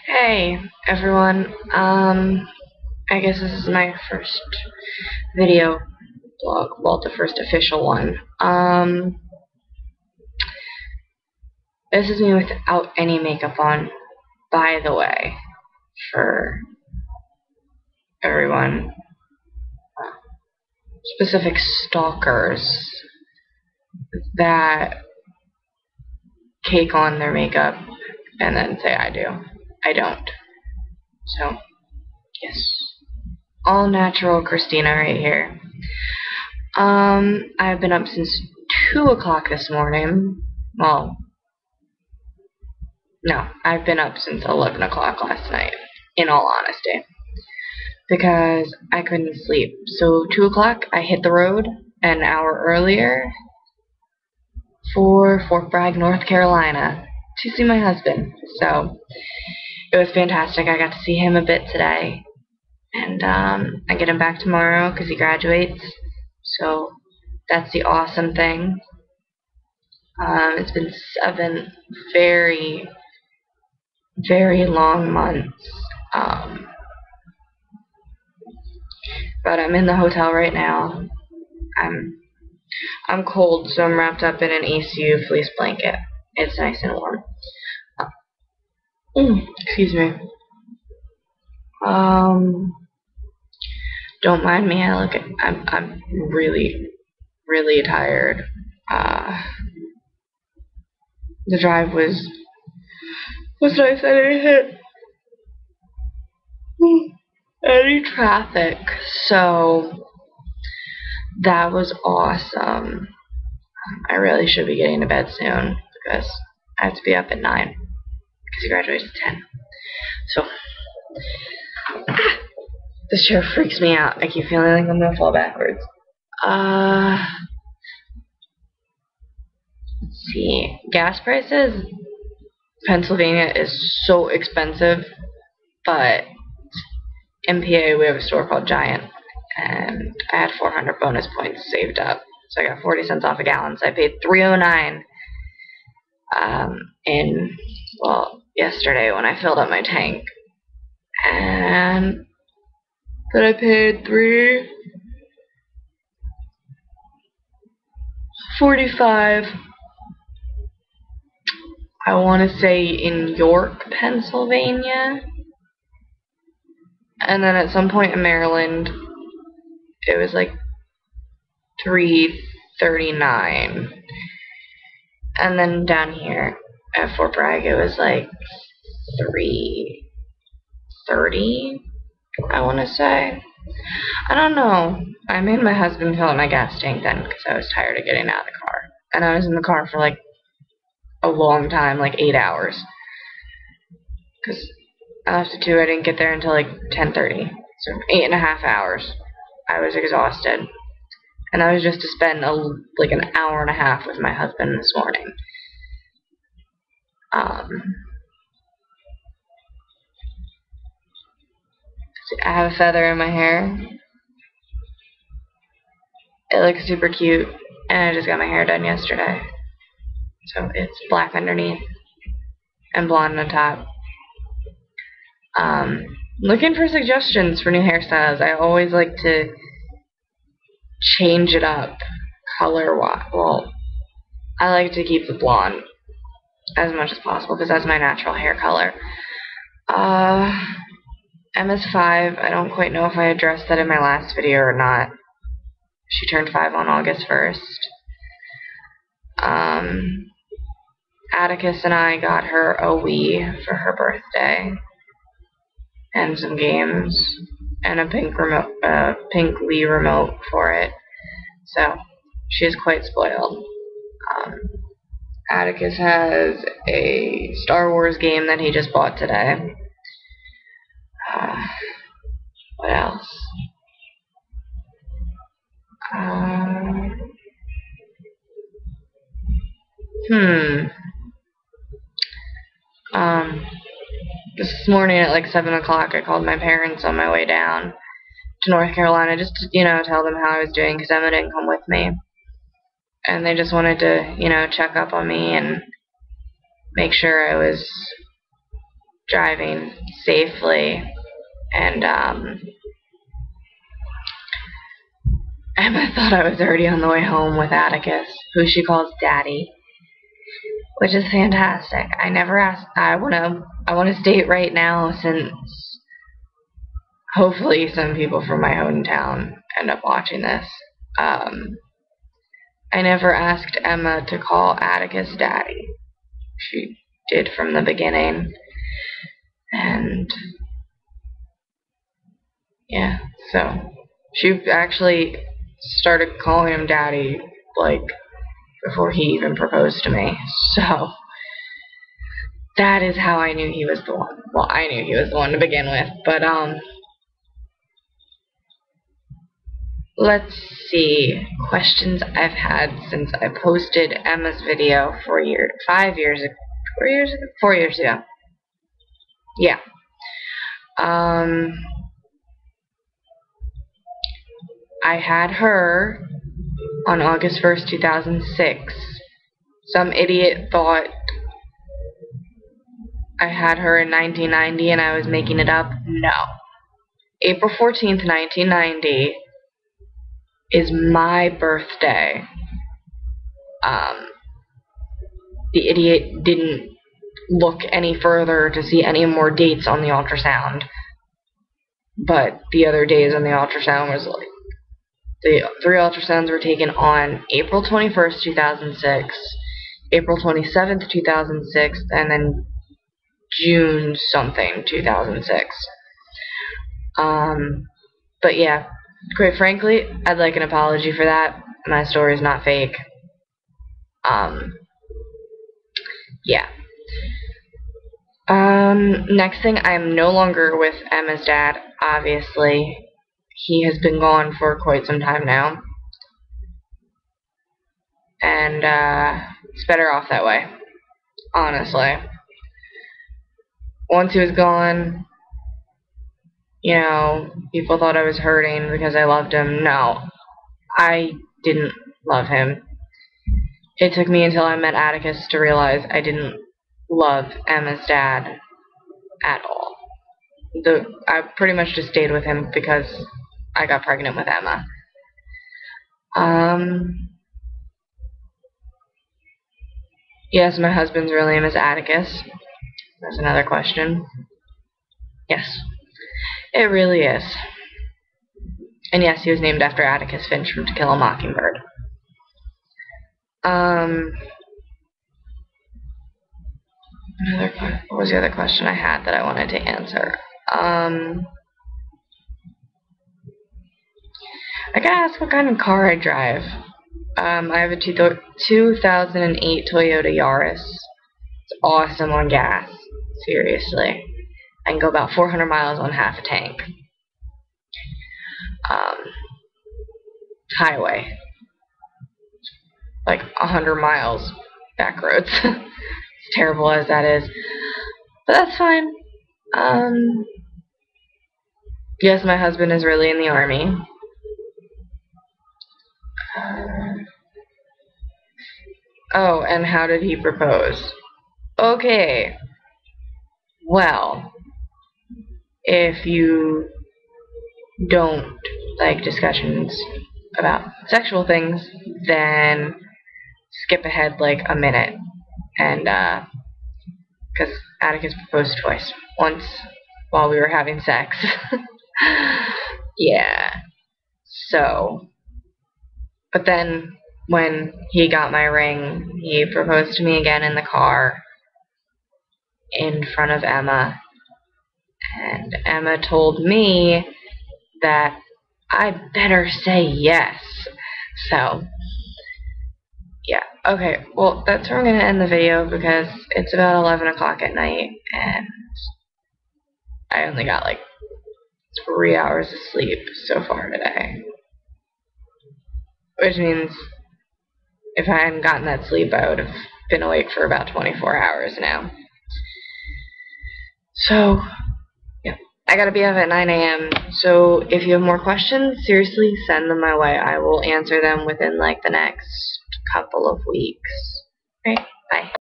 Hey everyone, I guess this is my first video blog, well, the first official one. This is me without any makeup on, by the way, for everyone. Specific stalkers that cake on their makeup and then say I do. I don't. So, yes. All natural Christina right here. I've been up since 2 o'clock this morning. Well, no, I've been up since 11 o'clock last night, in all honesty, because I couldn't sleep. So 2 o'clock, I hit the road an hour earlier for Fort Bragg, North Carolina, to see my husband. So it was fantastic. I got to see him a bit today, and I get him back tomorrow because he graduates. So that's the awesome thing. It's been 7 very, very long months. But I'm in the hotel right now. I'm cold, so I'm wrapped up in an ACU fleece blanket. It's nice and warm. Excuse me. Don't mind me. I'm really, really tired. The drive was nice. I didn't hit any traffic, so that was awesome. I really should be getting to bed soon because I have to be up at 9 because he graduates at 10. So this chair freaks me out. I keep feeling like I'm gonna fall backwards. Let's see. Gas prices. Pennsylvania is so expensive, but in PA we have a store called Giant, and I had 400 bonus points saved up, so I got 40 cents off a gallon. So I paid $3.09 yesterday when I filled up my tank, and then I paid $3.45. I want to say in York, Pennsylvania, and then at some point in Maryland, it was like $3.39, and then down here at Fort Bragg, it was like $3.30. I want to say. I don't know. I made my husband fill up my gas tank then because I was tired of getting out of the car, and I was in the car for like a long time, like 8 hours, because I left at 2. I didn't get there until like 10:30, so 8.5 hours. I was exhausted, and I was just to spend like an hour and a half with my husband this morning. I have a feather in my hair. It looks super cute, and I just got my hair done yesterday, so it's black underneath and blonde on top. Looking for suggestions for new hairstyles. I always like to change it up color-wise. Well, I like to keep the blonde as much as possible because that's my natural hair color. MS5, I don't quite know if I addressed that in my last video or not. She turned 5 on August 1st. Atticus and I got her a Wii for her birthday, and some games, and a pink Wii remote for it. So she's quite spoiled. Atticus has a Star Wars game that he just bought today. What else? This morning at like 7 o'clock, I called my parents on my way down to North Carolina just to, tell them how I was doing because Emma didn't come with me. And they just wanted to, check up on me and make sure I was driving safely, and Emma thought I was already on the way home with Atticus, who she calls Daddy, which is fantastic. I never asked. I wanna state right now, since hopefully some people from my hometown end up watching this. I never asked Emma to call Atticus Daddy. She did from the beginning, and yeah, so she actually started calling him Daddy, like, before he even proposed to me. So that is how I knew he was the one. Well, I knew he was the one to begin with, but let's see, questions I've had since I posted Emma's video 4 years ago. Yeah. I had her on August 1st, 2006. Some idiot thought I had her in 1990 and I was making it up. No. April 14th, 1990 is my birthday. The idiot didn't look any further to see any more dates on the ultrasound. But the other days on the ultrasound was like, the 3 ultrasounds were taken on April 21st, 2006, April 27th, 2006, and then June something, 2006. But yeah, quite frankly, I'd like an apology for that. My story's not fake. Yeah. Next thing, I'm no longer with Emma's dad, obviously. He has been gone for quite some time now. And, it's better off that way, honestly. Once he was gone, you know, people thought I was hurting because I loved him. No, I didn't love him. It took me until I met Atticus to realize I didn't love Emma's dad at all. I pretty much just stayed with him because I got pregnant with Emma. Yes, my husband's real name is Atticus. That's another question. Yes, it really is. And yes, he was named after Atticus Finch from To Kill a Mockingbird. What was the other question I had that I wanted to answer? I gotta ask what kind of car I drive. I have a 2008 Toyota Yaris. It's awesome on gas. Seriously. I can go about 400 miles on half a tank. Highway. Like 100 miles back roads. As terrible as that is. But that's fine. Yes, my husband is really in the Army. Oh, and how did he propose? Okay. Well, if you don't like discussions about sexual things, then skip ahead like a minute. And, because Atticus proposed twice. Once while we were having sex. Yeah. So, but then when he got my ring, he proposed to me again in the car in front of Emma. And Emma told me that I better say yes. So, yeah. Okay, well, that's where I'm going to end the video because it's about 11 o'clock at night and I only got like 3 hours of sleep so far today. Which means if I hadn't gotten that sleep, I would have been awake for about 24 hours now. So, yeah. I gotta be up at 9 a.m. So if you have more questions, seriously, send them my way. I will answer them within like the next couple of weeks. Okay, bye.